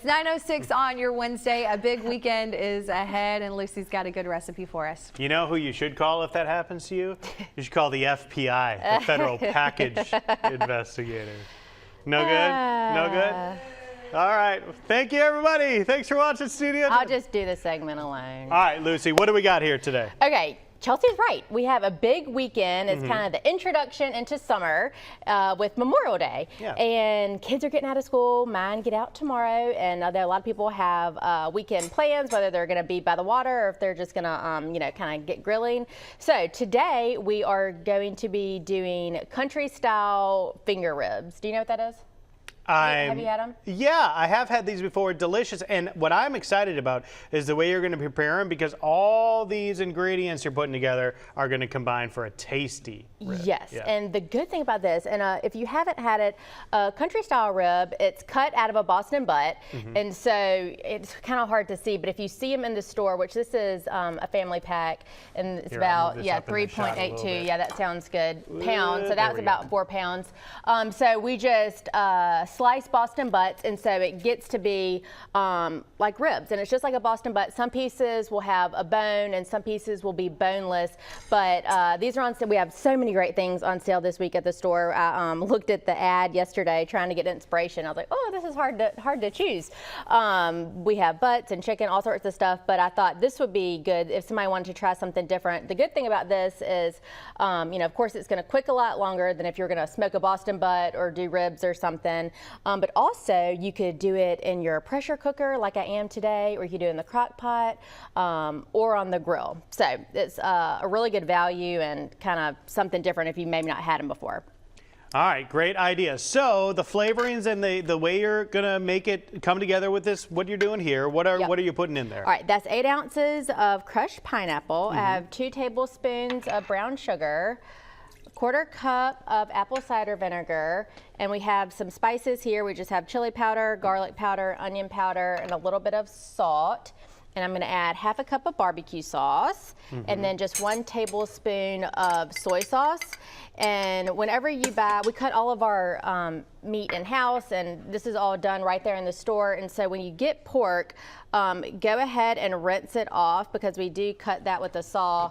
It's 9:06 on your Wednesday. A big weekend is ahead, and Lucy's got a good recipe for us. You know who you should call if that happens to you? You should call the FBI, the Federal Package Investigator. No good? No good? All right. Thank you, everybody. Thanks for watching Studio. I'll just do the segment alone. All right, Lucy, what do we got here today? Okay. Chelsea's right. We have a big weekend. It's kind of the introduction into summer with Memorial Day. Yeah. And kids are getting out of school. Mine get out tomorrow. And a lot of people have weekend plans, whether they're going to be by the water or if they're just going to, kind of get grilling. So today we are going to be doing country style finger ribs. Do you know what that is? Have you had them? Yeah, I have had these before. Delicious. And what I'm excited about is the way you're going to prepare them, because all these ingredients you're putting together are going to combine for a tasty rib. Yes. Yeah. And the good thing about this, and if you haven't had it, country style rib, it's cut out of a Boston butt. And so it's kind of hard to see, but if you see them in the store, which this is a family pack, and it's about 3.82. Yeah, that sounds good. Pounds. So that's about 4 pounds. So we just slice Boston butts, and so it gets to be like ribs, and it's just like a Boston butt. Some pieces will have a bone and some pieces will be boneless, but these are on sale. We have so many great things on sale this week at the store. I looked at the ad yesterday trying to get inspiration. I was like, oh, this is hard to choose. We have butts and chicken, all sorts of stuff, but I thought this would be good if somebody wanted to try something different. The good thing about this is, of course, it's going to cook a lot longer than if you're going to smoke a Boston butt or do ribs or something. But also you could do it in your pressure cooker like I am today, or you could do it in the crock pot or on the grill. So it's a really good value and kind of something different if you maybe not had them before. All right, great idea. So the flavorings and the way you're gonna make it come together with this, what you're doing here, what are you putting in there? All right, that's 8 ounces of crushed pineapple. I have 2 tablespoons of brown sugar, 1/4 cup of apple cider vinegar, and we have some spices here. We just have chili powder, garlic powder, onion powder, and a little bit of salt. And I'm going to add 1/2 cup of barbecue sauce, and then just 1 tablespoon of soy sauce. And whenever you buy, we cut all of our meat in-house, and this is all done right there in the store. And so when you get pork, go ahead and rinse it off, because we do cut that with a saw.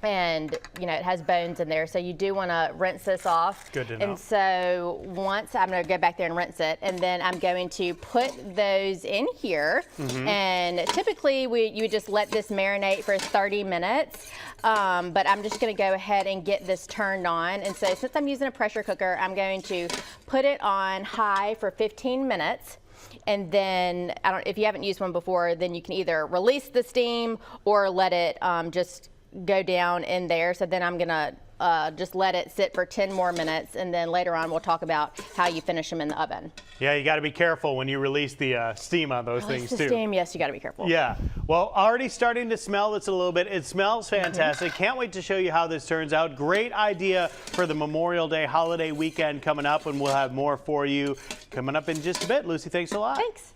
And it has bones in there, so you do want to rinse this off. Good to know. And so once I'm going to go back there and rinse it, and then I'm going to put those in here. And typically you would just let this marinate for 30 minutes, but I'm just going to go ahead and get this turned on. And so since I'm using a pressure cooker, I'm going to put it on high for 15 minutes. And then if you haven't used one before, then you can either release the steam or let it just go down in there. So then I'm gonna just let it sit for 10 more minutes, and then later on we'll talk about how you finish them in the oven. Yeah, you got to be careful when you release the steam on those things too. Steam, yes, you got to be careful. Yeah. Well, already starting to smell this a little bit. It smells fantastic. Can't wait to show you how this turns out. Great idea for the Memorial Day holiday weekend coming up, and we'll have more for you coming up in just a bit. Lucy, thanks a lot. Thanks.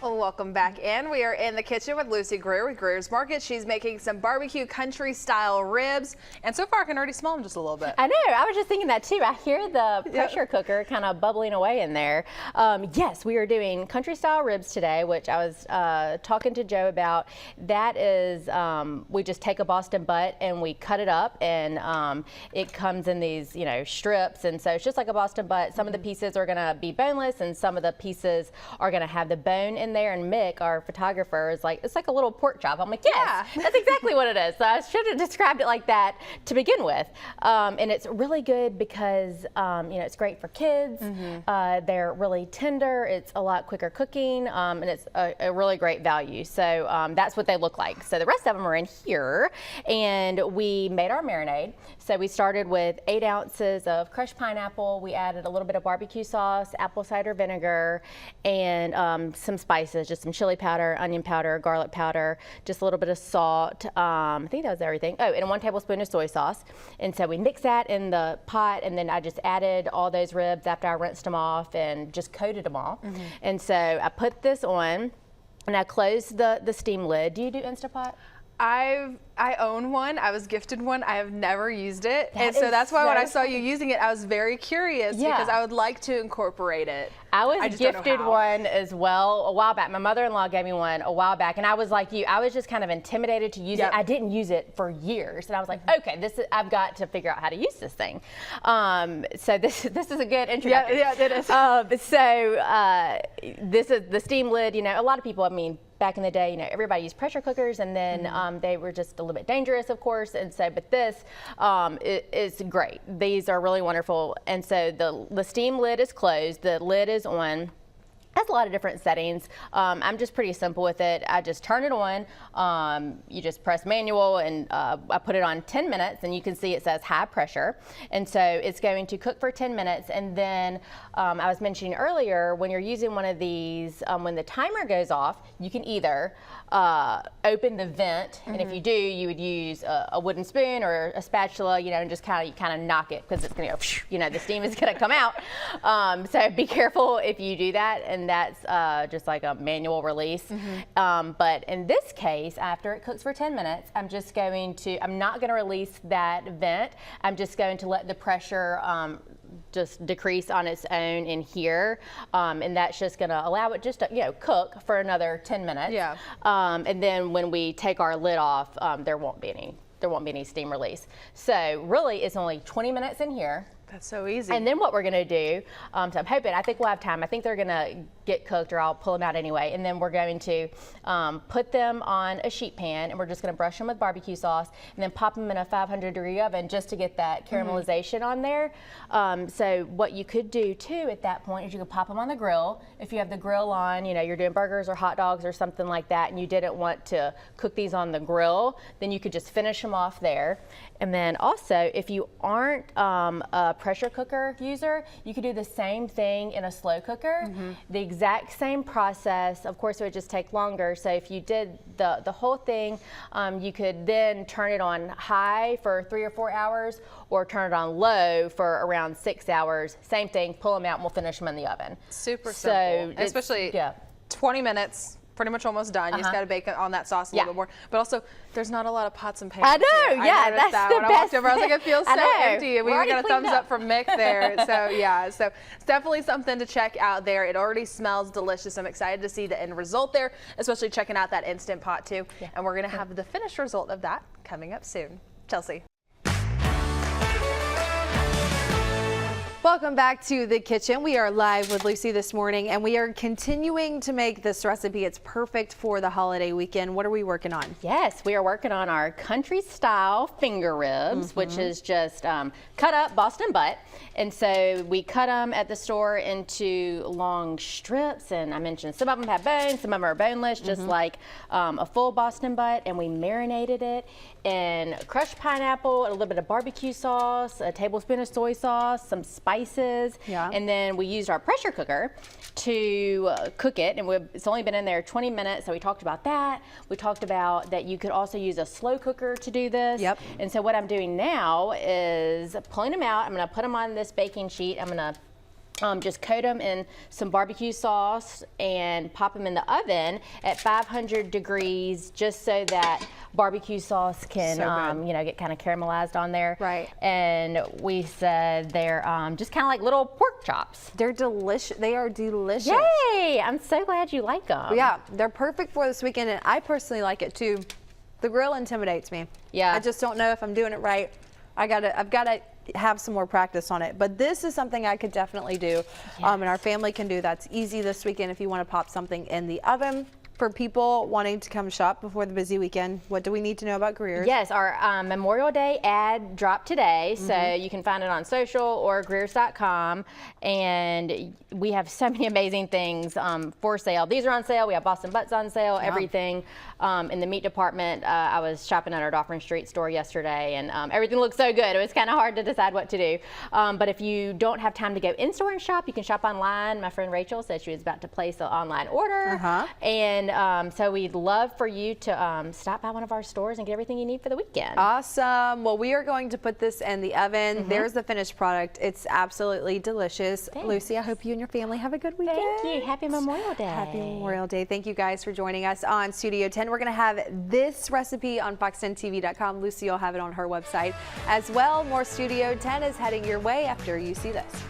Well, welcome back in. We are in the kitchen with Lucy Greer with Greer's Market. She's making some barbecue country style ribs, and so far I can already smell them just a little bit. I know, I was just thinking that too. I hear the pressure cooker kind of bubbling away in there. Yes, we are doing country style ribs today, which I was talking to Joe about. That is, we just take a Boston butt and we cut it up, and it comes in these, strips, and so it's just like a Boston butt. Some of the pieces are gonna be boneless, and some of the pieces are gonna have the bone in there. And Mick, our photographer, is like, it's like a little pork chop. I'm like, yes, that's exactly what it is. So I should have described it like that to begin with. And it's really good because, it's great for kids. They're really tender. It's a lot quicker cooking, and it's a really great value. So that's what they look like. So the rest of them are in here, and we made our marinade. So we started with 8 ounces of crushed pineapple. We added a little bit of barbecue sauce, apple cider vinegar, and some spices, just some chili powder, onion powder, garlic powder, just a little bit of salt. I think that was everything. Oh, and 1 tablespoon of soy sauce. And so we mixed that in the pot, and then I just added all those ribs after I rinsed them off and just coated them all. And so I put this on, and I closed the steam lid. Do you do Instapot? I've I own one. I was gifted one. I have never used it. That And so is that's why when so I saw you using it, I was very curious because I would like to incorporate it. I was just don't know gifted how. one as well a while back. My mother-in-law gave me one a while back, and I was like you. I was just kind of intimidated to use it. I didn't use it for years, and I was like, okay, I've got to figure out how to use this thing. So this is a good introduction. Yeah, it is. This is the steam lid. You know, a lot of people, I mean, back in the day, you know, everybody used pressure cookers, and then they were just a little bit dangerous, of course. And so, but this is great. These are really wonderful. And so the steam lid is closed. The lid is on. Has a lot of different settings. I'm just pretty simple with it. I just turn it on. You just press manual, and I put it on 10 minutes, and you can see it says high pressure. And so it's going to cook for 10 minutes. And then I was mentioning earlier, when you're using one of these, when the timer goes off, you can either open the vent, and if you do, you would use a wooden spoon or a spatula, you know, and just kind of knock it, because it's going to go, you know, the steam is going to come out. So be careful if you do that, and that's just like a manual release. But in this case, after it cooks for 10 minutes, I'm not going to release that vent. I'm just going to let the pressure just decrease on its own in here, and that's just going to allow it just to, you know, cook for another 10 minutes. Yeah. And then when we take our lid off, there won't be any steam release. So really, it's only 20 minutes in here. That's so easy. And then what we're going to do, so I'm hoping, I think we'll have time. I think they're going to get cooked, or I'll pull them out anyway. And then we're going to put them on a sheet pan, and we're just going to brush them with barbecue sauce, and then pop them in a 500-degree oven just to get that caramelization on there. So what you could do too at that point is you could pop them on the grill. If you have the grill on, you know, you're doing burgers or hot dogs or something like that, and you didn't want to cook these on the grill, then you could just finish them off there. And then also, if you aren't a pressure cooker user, you could do the same thing in a slow cooker. The exact same process. Of course, it would just take longer. So if you did the whole thing, you could then turn it on high for 3 or 4 hours, or turn it on low for around 6 hours. Same thing, pull them out, and we'll finish them in the oven. Super simple. Especially 20 minutes. Pretty much almost done. You just got to bake it on that sauce a little bit more. But also, there's not a lot of pots and pans. I know. I that's that the when best. I walked over, I was like, it feels so empty. And we already got a thumbs up from Mick there. So yeah, so it's definitely something to check out there. It already smells delicious. I'm excited to see the end result there, especially checking out that Instant Pot too. And we're gonna have the finished result of that coming up soon. Chelsea. Welcome back to the kitchen. We are live with Lucy this morning, and we are continuing to make this recipe. It's perfect for the holiday weekend. What are we working on? Yes, we are working on our country style finger ribs, which is just cut up Boston butt. And so we cut them at the store into long strips, and I mentioned some of them have bones, some of them are boneless, just like a full Boston butt. And we marinated it in crushed pineapple, a little bit of barbecue sauce, a tablespoon of soy sauce, some spices, and then we used our pressure cooker to cook it, and it's only been in there 20 minutes, so we talked about that. We talked about that you could also use a slow cooker to do this. And so what I'm doing now is pulling them out. I'm going to put them on this baking sheet. I'm going to just coat them in some barbecue sauce and pop them in the oven at 500 degrees, just so that barbecue sauce can, you know, get kind of caramelized on there. Right. And we said they're just kind of like little pork chops. They're delicious. They are delicious. Yay! I'm so glad you like them. Yeah, they're perfect for this weekend, and I personally like it too. The grill intimidates me. I just don't know if I'm doing it right. I've got to have some more practice on it, but this is something I could definitely do, and our family can do. That's easy this weekend if you want to pop something in the oven. For people wanting to come shop before the busy weekend, what do we need to know about Greer's? Yes, our Memorial Day ad dropped today, so you can find it on social or Greer's.com, and we have so many amazing things for sale. These are on sale. We have Boston Butts on sale, everything. In the meat department, I was shopping at our Dauphin Street store yesterday, and everything looked so good. It was kind of hard to decide what to do. But if you don't have time to go in-store and shop, you can shop online. My friend Rachel said she was about to place an online order, and And so we'd love for you to stop by one of our stores and get everything you need for the weekend. Awesome. Well, we are going to put this in the oven. There's the finished product. It's absolutely delicious. Thanks. Lucy, I hope you and your family have a good weekend. Thank you. Happy Memorial Day. Happy Memorial Day. Thank you guys for joining us on Studio 10. We're going to have this recipe on fox10tv.com. Lucy will have it on her website as well. More Studio 10 is heading your way after you see this.